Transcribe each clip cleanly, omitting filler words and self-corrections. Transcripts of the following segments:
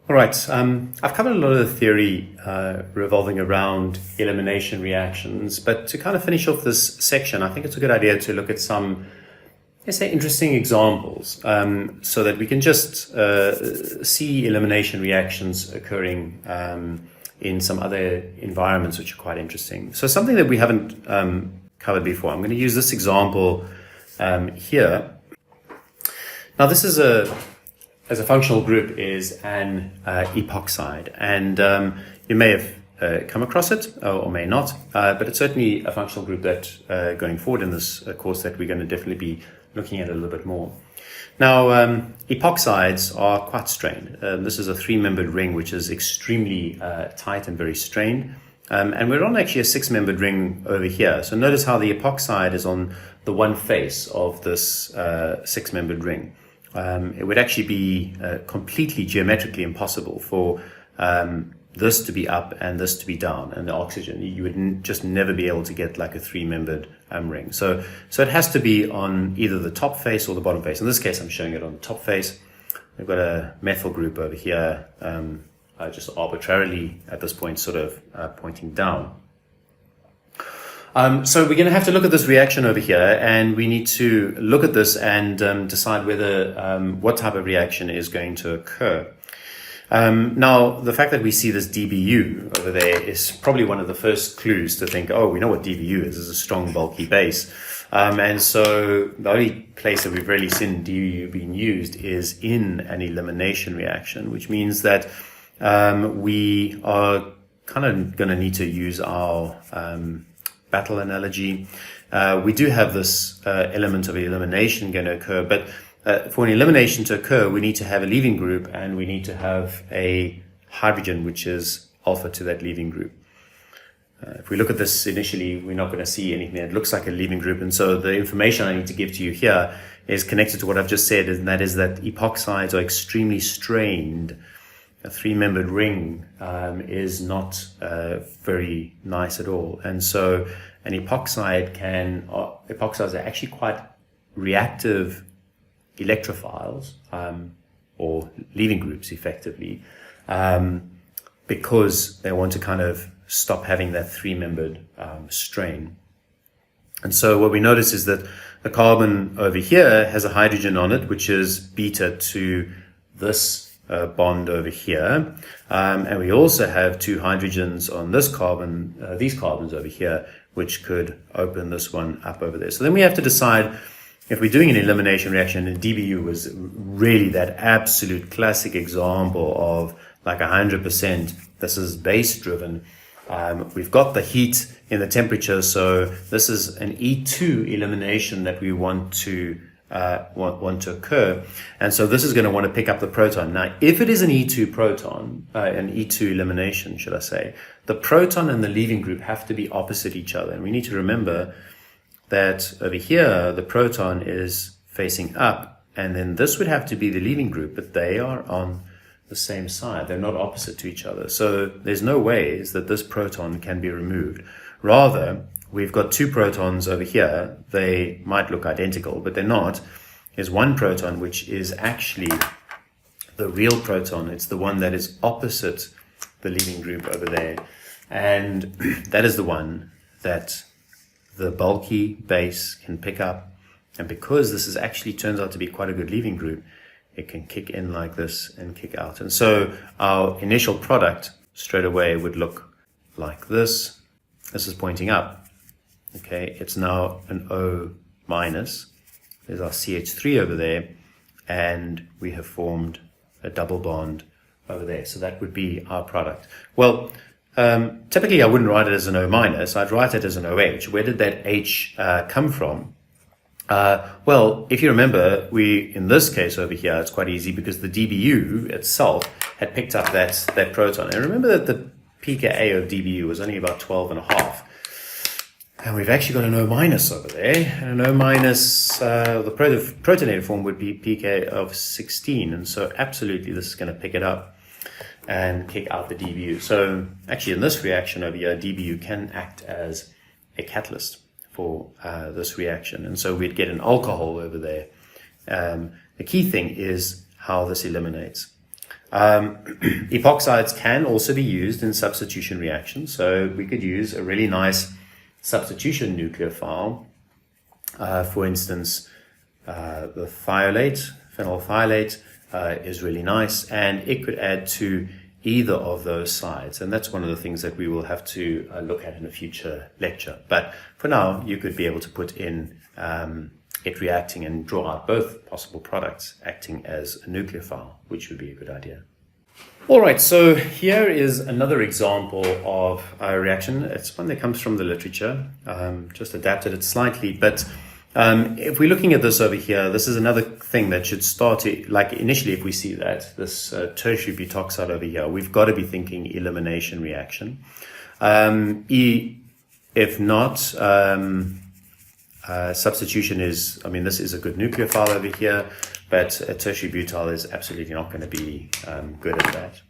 All right, I've covered a lot of the theory revolving around elimination reactions, but to kind of finish off this section, I think it's a good idea to look at some, let's say, interesting examples so that we can just see elimination reactions occurring in some other environments which are quite interesting. So something that we haven't covered before, I'm going to use this example here. Now this is as a functional group is an epoxide, and you may have come across it or may not, but it's certainly a functional group that going forward in this course that we're going to definitely be looking at a little bit more. Now, epoxides are quite strained. This is a 3-membered ring which is extremely tight and very strained, and we're on actually a 6-membered ring over here. So notice how the epoxide is on the one face of this 6-membered ring. It would actually be completely geometrically impossible for this to be up and this to be down, and the oxygen. You would just never be able to get like a 3-membered ring. So it has to be on either the top face or the bottom face. In this case, I'm showing it on the top face. We've got a methyl group over here, just arbitrarily at this point sort of pointing down. So we're going to have to look at this reaction over here, and we need to look at this and decide whether what type of reaction is going to occur. Now, the fact that we see this dBu over there is probably one of the first clues to think, oh, we know what dBu is. It's a strong, bulky base. And so the only place that we've really seen dBu being used is in an elimination reaction, which means that we are kind of going to need to use our battle analogy. We do have this element of elimination going to occur, but for an elimination to occur, we need to have a leaving group, and we need to have a hydrogen which is alpha to that leaving group. If we look at this initially, we're not going to see anything that looks like a leaving group, and so the information I need to give to you here is connected to what I've just said, and that is that epoxides are extremely strained. A 3-membered ring is not very nice at all, and so an epoxides are actually quite reactive electrophiles or leaving groups effectively, because they want to kind of stop having that 3-membered strain. And so what we notice is that the carbon over here has a hydrogen on it, which is beta to this bond over here, and we also have 2 hydrogens on this carbon, these carbons over here, which could open this one up over there. So then we have to decide if we're doing an elimination reaction, and dBu was really that absolute classic example of like 100%. This is base driven. We've got the heat in the temperature, so this is an E2 elimination that we want to occur, and so this is going to want to pick up the proton. Now, if it is an E2 proton, an E2 elimination, should I say, the proton and the leaving group have to be opposite each other, and we need to remember that over here the proton is facing up, and then this would have to be the leaving group, but they are on the same side. They're not opposite to each other, so there's no ways that this proton can be removed. Rather, we've got 2 protons over here. They might look identical, but they're not. There's one proton which is actually the real proton. It's the one that is opposite the leaving group over there, and that is the one that the bulky base can pick up. And because this actually turns out to be quite a good leaving group, it can kick in like this and kick out. And so our initial product straight away would look like this. This is pointing up. Okay, it's now an O minus. There's our CH3 over there, and we have formed a double bond over there. So that would be our product. Well, typically I wouldn't write it as an O minus. I'd write it as an OH. Where did that H come from? Well, if you remember, in this case over here, it's quite easy because the dBu itself had picked up that proton. And remember that the pKa of dBu was only about 12.5. And we've actually got an O minus over there. And an O minus, the protonated form would be pK of 16. And so absolutely this is going to pick it up and kick out the dBu. So actually in this reaction over here, dBu can act as a catalyst for this reaction. And so we'd get an alcohol over there. The key thing is how this eliminates. Epoxides can also be used in substitution reactions. So we could use a really nice substitution nucleophile. For instance, the phenolphthaleate is really nice, and it could add to either of those sides. And that's one of the things that we will have to look at in a future lecture. But for now, you could be able to put in it reacting and draw out both possible products acting as a nucleophile, which would be a good idea. All right, so here is another example of a reaction. It's one that comes from the literature, just adapted it slightly. But if we're looking at this over here, this is another thing that should start to, like initially if we see that, this tertiary butoxide over here, we've got to be thinking elimination reaction. If not, substitution is, I mean, this is a good nucleophile over here, but a tertiary butyl is absolutely not going to be good at that.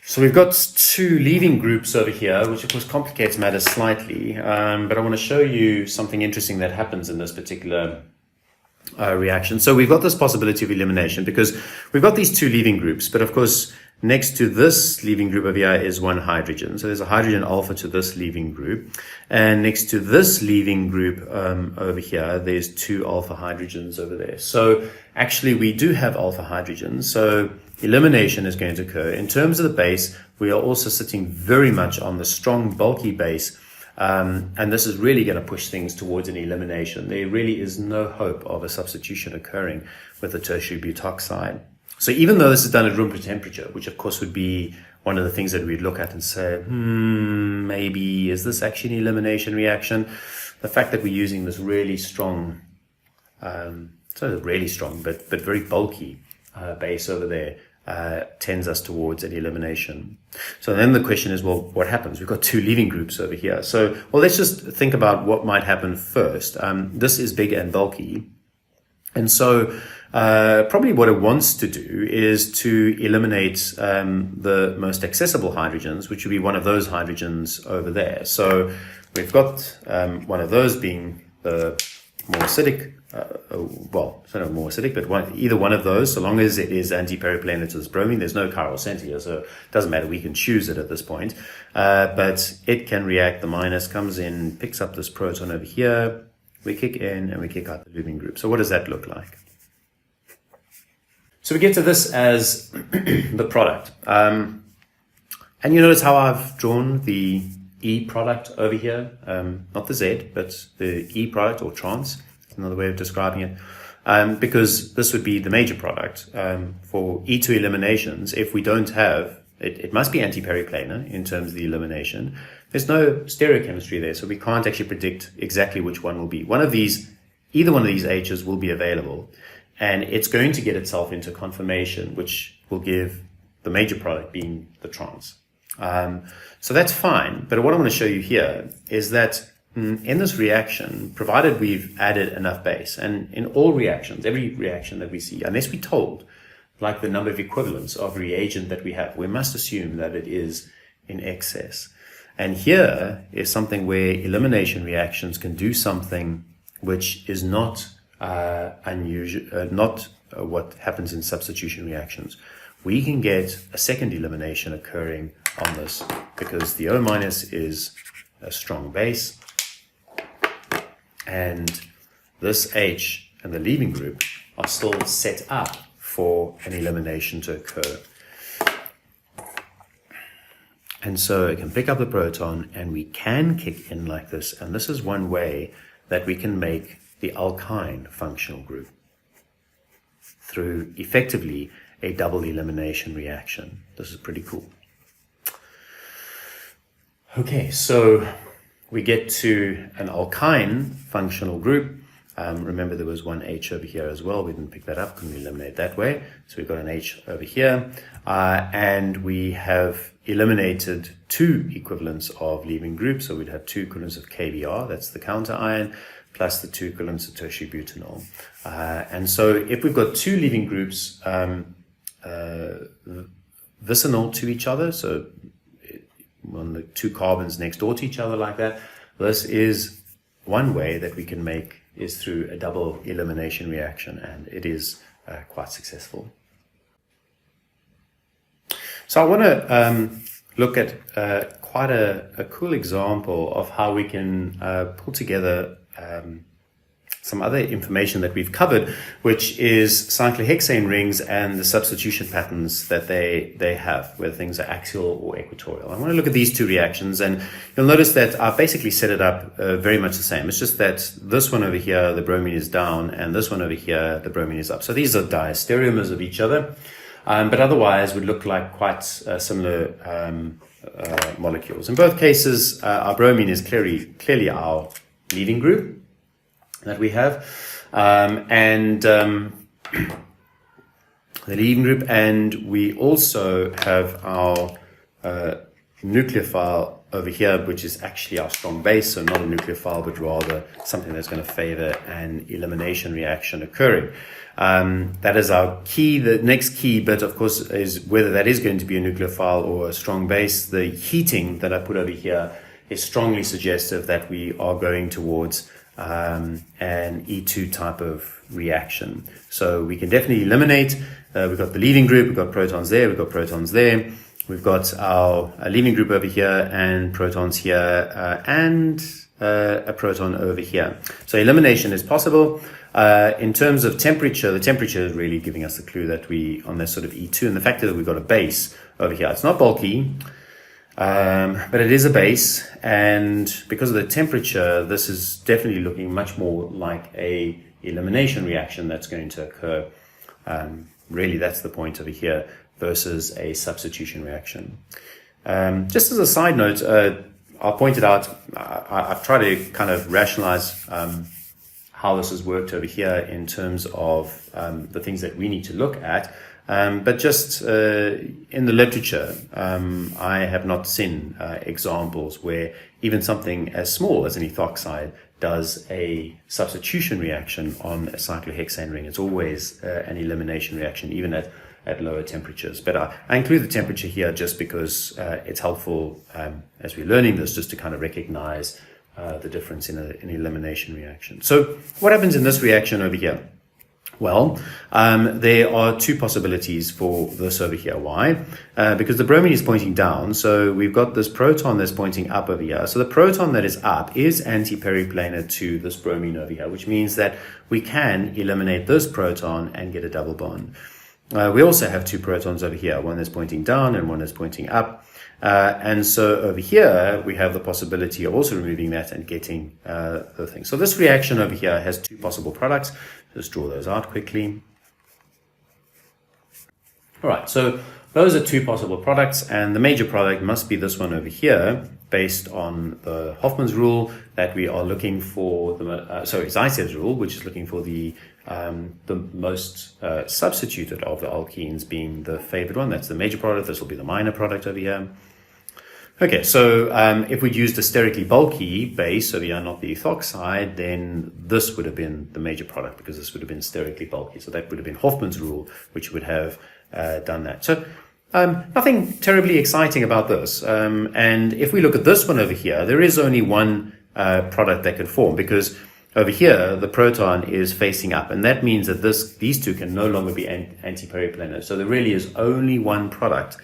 So we've got two leaving groups over here, which of course complicates matters slightly, but I want to show you something interesting that happens in this particular reaction. So we've got this possibility of elimination because we've got these two leaving groups, but of course next to this leaving group over here is one hydrogen. So there's a hydrogen alpha to this leaving group. And next to this leaving group over here, there's two alpha hydrogens over there. So actually we do have alpha hydrogens. So elimination is going to occur. In terms of the base, we are also sitting very much on the strong, bulky base. And this is really going to push things towards an elimination. There really is no hope of a substitution occurring with the tertiary butoxide. So even though this is done at room temperature, which of course would be one of the things that we'd look at and say, maybe is this actually an elimination reaction? The fact that we're using this really strong, really strong, but very bulky base over there tends us towards an elimination. So then the question is, well, what happens? We've got two leaving groups over here. So, well, let's just think about what might happen first. This is big and bulky. And so probably what it wants to do is to eliminate the most accessible hydrogens, which would be one of those hydrogens over there. So we've got one of those being the more acidic, it's not more acidic, but either one of those, so long as it is anti-periplanar to this bromine. There's no chiral center here, so it doesn't matter. We can choose it at this point. But it can react. The minus comes in, picks up this proton over here. We kick in and we kick out the leaving group. So what does that look like? So we get to this as the product. And you notice how I've drawn the E product over here, not the Z, but the E product or trans, another way of describing it, because this would be the major product. For E2 eliminations, if we don't have, it must be anti-periplanar in terms of the elimination. There's no stereochemistry there, so we can't actually predict exactly which one will be. Either one of these H's will be available, and it's going to get itself into conformation, which will give the major product being the trans. So that's fine, but what I want to show you here is that in this reaction, provided we've added enough base, and in all reactions, every reaction that we see, unless we're told, like the number of equivalents of reagent that we have, we must assume that it is in excess. And here is something where elimination reactions can do something which is not unusual, not what happens in substitution reactions. We can get a second elimination occurring on this because the O minus is a strong base, and this H and the leaving group are still set up for an elimination to occur. And so it can pick up the proton and we can kick in like this. And this is one way that we can make the alkyne functional group through effectively a double elimination reaction. This is pretty cool. Okay, so we get to an alkyne functional group. Remember there was one H over here as well. We didn't pick that up, couldn't eliminate that way. So we've got an H over here. And we have eliminated two equivalents of leaving groups. So we'd have two equivalents of KBr, that's the counter ion, plus the two equivalents of tertiary butanol. And so if we've got two leaving groups vicinal to each other, so on the two carbons next door to each other like that, this is one way that we can make is through a double elimination reaction, and it is quite successful. So I want to look at quite a cool example of how we can pull together some other information that we've covered, which is cyclohexane rings and the substitution patterns that they have, whether things are axial or equatorial. I want to look at these two reactions, and you'll notice that I've basically set it up very much the same. It's just that this one over here, the bromine is down, and this one over here, the bromine is up. So these are diastereomers of each other, but otherwise would look like quite similar molecules. In both cases, our bromine is clearly our leading group that we have, the leading group, and we also have our nucleophile over here, which is actually our strong base, so not a nucleophile, but rather something that's going to favor an elimination reaction occurring. That is our key. The next key bit, of course, is whether that is going to be a nucleophile or a strong base. The heating that I put over here is strongly suggestive that we are going towards an E2 type of reaction. So we can definitely eliminate. We've got the leaving group, we've got protons there, we've got protons there. We've got our leaving group over here and protons here and a proton over here. So elimination is possible. In terms of temperature, the temperature is really giving us the clue that we on this sort of E2, and the fact that we've got a base over here. It's not bulky, but it is a base, and because of the temperature, this is definitely looking much more like a elimination reaction that's going to occur. Really, that's the point over here versus a substitution reaction. Just as a side note, I'll point it out. I've tried to kind of rationalize how this has worked over here in terms of the things that we need to look at. But just in the literature, I have not seen examples where even something as small as an ethoxide does a substitution reaction on a cyclohexane ring. It's always an elimination reaction, even at lower temperatures. But I include the temperature here just because it's helpful as we're learning this, just to kind of recognize the difference in an elimination reaction. So what happens in this reaction over here? Well, there are two possibilities for this over here. Why? Because the bromine is pointing down, so we've got this proton that's pointing up over here. So the proton that is up is anti-periplanar to this bromine over here, which means that we can eliminate this proton and get a double bond. We also have two protons over here, one that's pointing down and one that's pointing up. And so over here, we have the possibility of also removing that and getting the thing. So this reaction over here has two possible products. Let's draw those out quickly. All right, so those are two possible products, and the major product must be this one over here, based on the Hofmann's rule that we are looking for Zaitsev's rule, which is looking for the most substituted of the alkenes being the favored one. That's the major product. This will be the minor product over here. Okay, so if we'd used a sterically bulky base over here, not the ethoxide, then this would have been the major product, because this would have been sterically bulky. So that would have been Hofmann's rule, which would have done that. So nothing terribly exciting about this. And if we look at this one over here, there is only one product that can form, because over here the proton is facing up, and that means that these two can no longer be anti-periplanar. So there really is only one product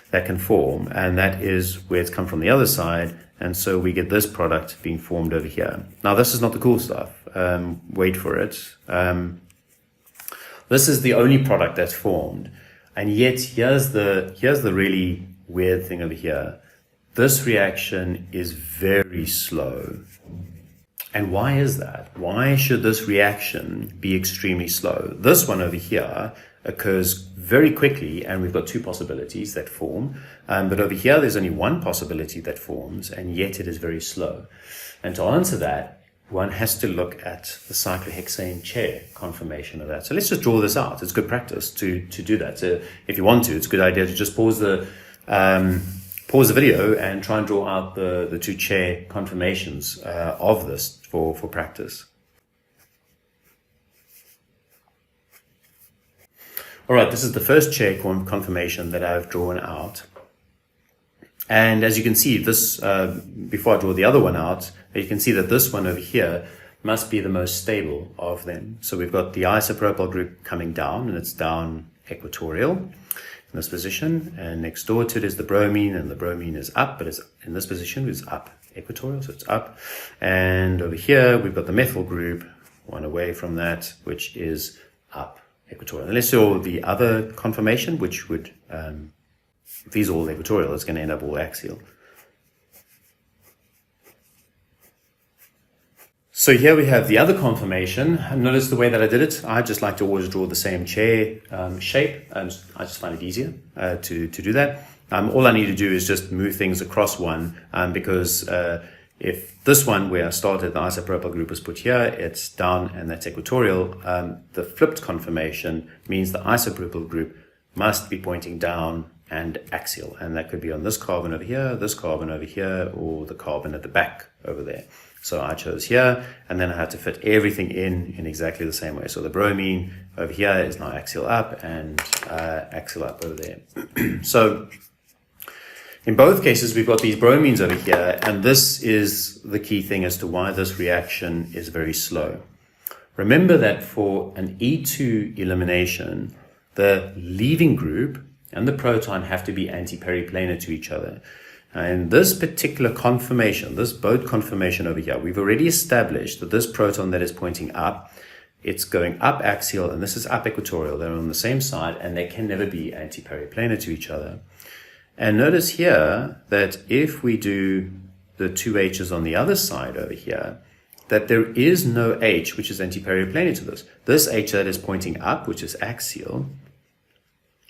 that can form, and that is where it's come from the other side, and so we get this product being formed over here. Now this is not the cool stuff. Wait for it. This is the only product that's formed, and yet here's the really weird thing over here. This reaction is very slow. And why is that? Why should this reaction be extremely slow? This one over here occurs very quickly, and we've got two possibilities that form. But over here, there's only one possibility that forms, and yet it is very slow. And to answer that, one has to look at the cyclohexane chair conformation of that. So let's just draw this out. It's good practice to do that. So if you want to, it's a good idea to just pause the video and try and draw out the two chair conformations of this for practice. All right, this is the first chair conformation that I've drawn out. And as you can see, this before I draw the other one out, you can see that this one over here must be the most stable of them. So we've got the isopropyl group coming down, and it's down equatorial. in this position, and next door to it is the bromine, and the bromine is up, but it's in this position is up, equatorial, so it's up. And over here we've got the methyl group, one away from that, which is up, equatorial. And let's do the other conformation, which would, if these are all equatorial, it's going to end up all axial. So here we have the other conformation. Notice the way that I did it. I just like to always draw the same chair shape. I just find it easier to do that. All I need to do is just move things across one, because if this one where I started, the isopropyl group was put here, it's down and that's equatorial. The flipped conformation means the isopropyl group must be pointing down and axial. And that could be on this carbon over here, this carbon over here, or the carbon at the back over there. So I chose here, and then I had to fit everything in exactly the same way. So the bromine over here is now axial up and axial up over there. So in both cases, we've got these bromines over here, and this is the key thing as to why this reaction is very slow. Remember that for an E2 elimination, the leaving group and the proton have to be anti-periplanar to each other. In this particular conformation, this boat conformation over here, we've already established that this proton that is pointing up, it's going up axial, and this is up equatorial. They're on the same side, and they can never be anti-periplanar to each other. And notice here that if we do the two H's on the other side over here, that there is no H which is anti-periplanar to this. This H that is pointing up, which is axial,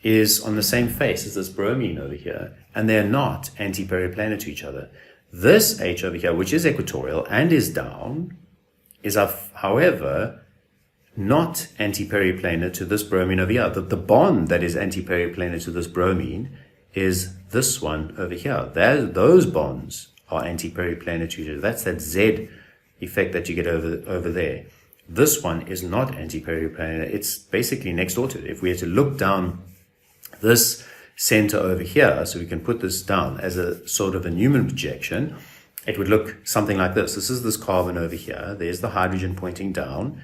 is on the same face as this bromine over here, and they're not anti-periplanar to each other. This H over here, which is equatorial and is down, is, however, not anti-periplanar to this bromine over here. The bond that is anti-periplanar to this bromine is this one over here. Those bonds are anti-periplanar to each other. That's that Z effect that you get over there. This one is not anti-periplanar. It's basically next door to it. If we had to look down this center over here, so we can put this down as a sort of a Newman projection, it would look something like this. This is this carbon over here. There's the hydrogen pointing down.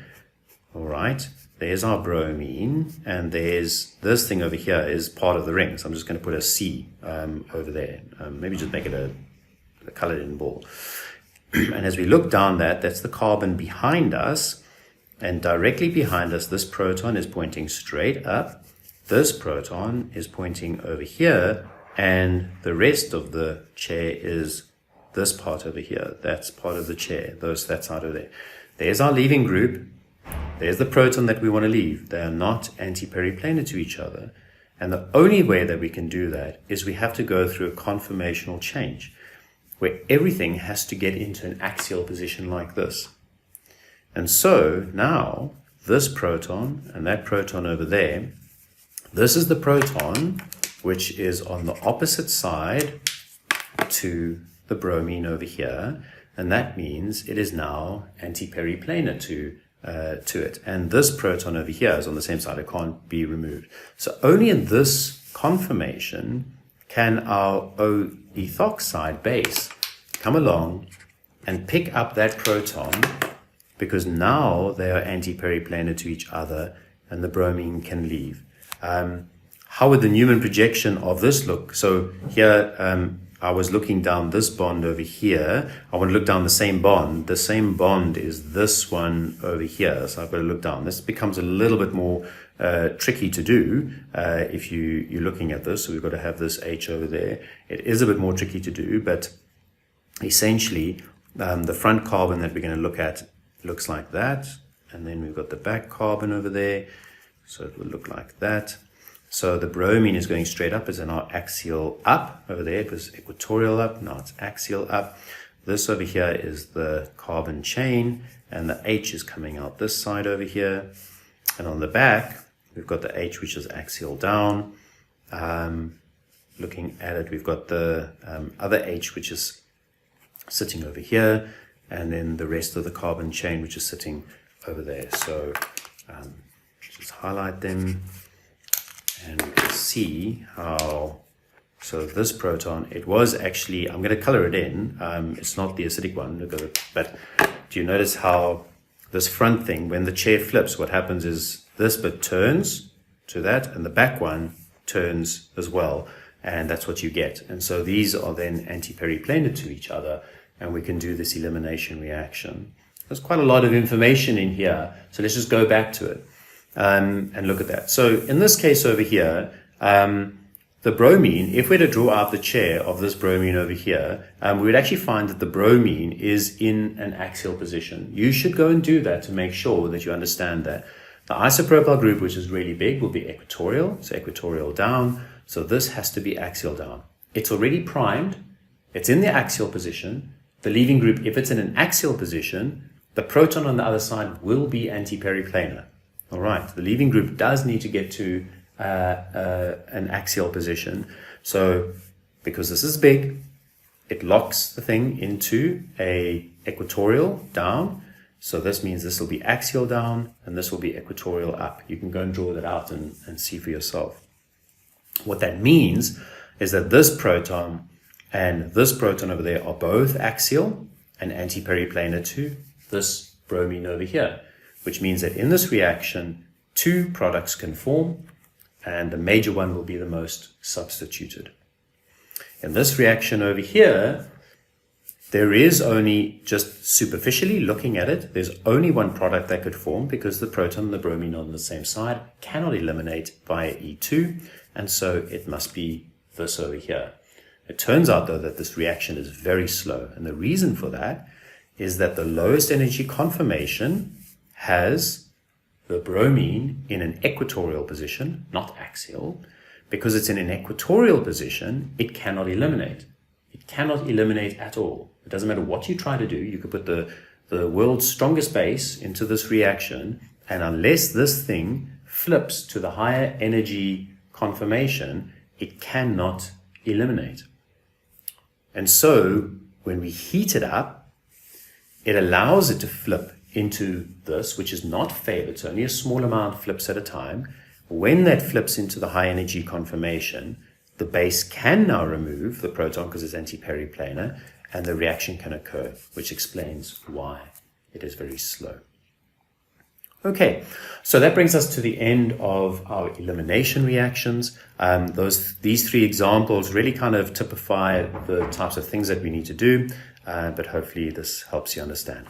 All right. There's our bromine, and there's this thing over here is part of the ring. So I'm just going to put a C over there. Maybe just make it a colored in ball. And as we look down that's the carbon behind us, and directly behind us, this proton is pointing straight up. This proton is pointing over here, and the rest of the chair is this part over here. That's part of the chair. That's out of there. There's our leaving group. There's the proton that we want to leave. They are not anti-periplanar to each other. And the only way that we can do that is we have to go through a conformational change, where everything has to get into an axial position like this. And so now this proton and that proton over there, this is the proton which is on the opposite side to the bromine over here, and that means it is now anti-periplanar to it. And this proton over here is on the same side. It can't be removed. So only in this conformation can our O-ethoxide base come along and pick up that proton, because now they are anti-periplanar to each other and the bromine can leave. How would the Newman projection of this look? So here I was looking down this bond over here. I want to look down the same bond. The same bond is this one over here. So I've got to look down. This becomes a little bit more tricky to do if you're looking at this. So we've got to have this H over there. It is a bit more tricky to do, but essentially the front carbon that we're going to look at looks like that. And then we've got the back carbon over there. So it will look like that. So the bromine is going straight up, is now axial up over there. It was equatorial up, now it's axial up. This over here is the carbon chain, and the H is coming out this side over here. And on the back, we've got the H, which is axial down. Looking at it, we've got the other H, which is sitting over here, and then the rest of the carbon chain, which is sitting over there. So just highlight them, and we can see how, so this proton, it was actually, I'm going to color it in, it's not the acidic one, but do you notice how this front thing, when the chair flips, what happens is this bit turns to that, and the back one turns as well, and that's what you get. And so these are then anti-periplanar to each other, and we can do this elimination reaction. There's quite a lot of information in here, so let's just go back to it and look at that. So in this case over here, the bromine, if we're to draw out the chair of this bromine over here, we would actually find that the bromine is in an axial position. You should go and do that to make sure that you understand that. The isopropyl group, which is really big, will be equatorial, so equatorial down. So this has to be axial down. It's already primed. It's in the axial position. The leaving group, if it's in an axial position, the proton on the other side will be anti-periplanar. All right, the leaving group does need to get to an axial position. So because this is big, it locks the thing into a equatorial down. So this means this will be axial down and this will be equatorial up. You can go and draw that out and see for yourself. What that means is that this proton and this proton over there are both axial and anti-periplanar to this bromine over here, which means that in this reaction, two products can form, and the major one will be the most substituted. In this reaction over here, there is only, just superficially looking at it, there's only one product that could form because the proton and the bromine on the same side cannot eliminate via E2, and so it must be this over here. It turns out, though, that this reaction is very slow, and the reason for that is that the lowest energy conformation has the bromine in an equatorial position, not axial. Because it's in an equatorial position, it cannot eliminate. It cannot eliminate at all. It doesn't matter what you try to do. You could put the world's strongest base into this reaction, and unless this thing flips to the higher energy conformation, it cannot eliminate. And so when we heat it up, it allows it to flip into this, which is not favored, so only a small amount flips at a time. When that flips into the high energy conformation, the base can now remove the proton because it's anti-periplanar, and the reaction can occur, which explains why it is very slow. Okay, so that brings us to the end of our elimination reactions. These three examples really kind of typify the types of things that we need to do, but hopefully this helps you understand.